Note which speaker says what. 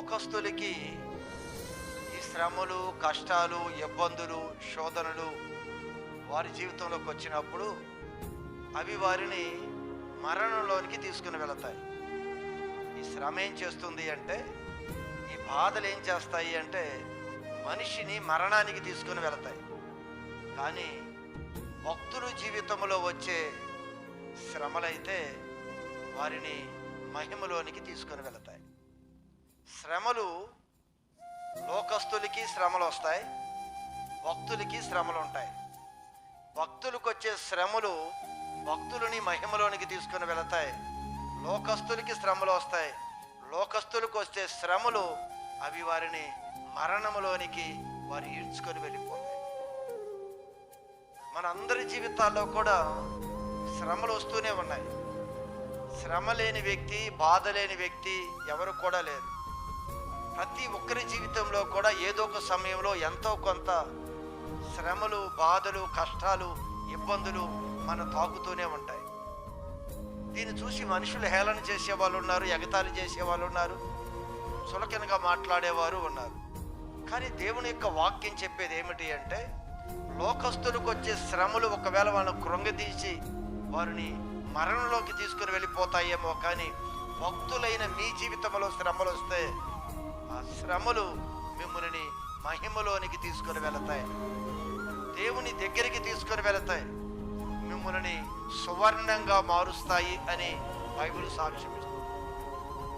Speaker 1: లోకస్తులకి ఈ శ్రమలు, కష్టాలు, ఇబ్బందులు, శోధనలు వారి జీవితంలోకి వచ్చినప్పుడు అవి వారిని మరణంలోనికి తీసుకుని వెళతాయి. ఈ శ్రమ ఏం చేస్తుంది అంటే, ఈ బాధలు ఏం చేస్తాయి అంటే మనిషిని మరణానికి తీసుకుని వెళతాయి. కానీ భక్తుల జీవితంలో వచ్చే శ్రమలైతే వారిని మహిమలోనికి తీసుకుని వెళతాయి. శ్రమలు లోకస్తులకి శ్రమలు వస్తాయి, భక్తులకి శ్రమలు ఉంటాయి. భక్తులకు వచ్చే శ్రమలు భక్తులని మహిమలోనికి తీసుకుని వెళతాయి. లోకస్తులకి శ్రమలు వస్తాయి, లోకస్తులకు వచ్చే శ్రమలు అవి వారిని మరణములోనికి వారు ఈడ్చుకొని వెళ్ళిపోతాయి. మన అందరి జీవితాల్లో కూడా శ్రమలు వస్తూనే ఉన్నాయి. శ్రమ లేని వ్యక్తి, బాధ లేని వ్యక్తి ఎవరు కూడా లేరు. ప్రతి ఒక్కరి జీవితంలో కూడా ఏదో ఒక సమయంలో ఎంతో కొంత శ్రమలు, బాధలు, కష్టాలు, ఇబ్బందులు మనం తాకుతూనే ఉంటాయి. దీన్ని చూసి మనుషులు హేళన చేసేవాళ్ళు ఉన్నారు, ఎగతాళి చేసేవాళ్ళు ఉన్నారు, చులకనగా మాట్లాడేవారు ఉన్నారు. కానీ దేవుని యొక్క వాక్యం చెప్పేది ఏమిటి అంటే, లోకస్తులకు వచ్చే శ్రమలు ఒకవేళ వాళ్ళని కృంగదీసి వారిని మరణంలోకి తీసుకుని వెళ్ళిపోతాయేమో, కానీ భక్తులైన మీ జీవితంలో శ్రమలు వస్తే ఆ శ్రమలు మిమ్మల్ని మహిమలోనికి తీసుకుని వెళతాయి, దేవుని దగ్గరికి తీసుకుని వెళతాయి, మిమ్మల్ని సువర్ణంగా మారుస్తాయి అని బైబిల్ సాక్ష్యం ఇస్తుంది.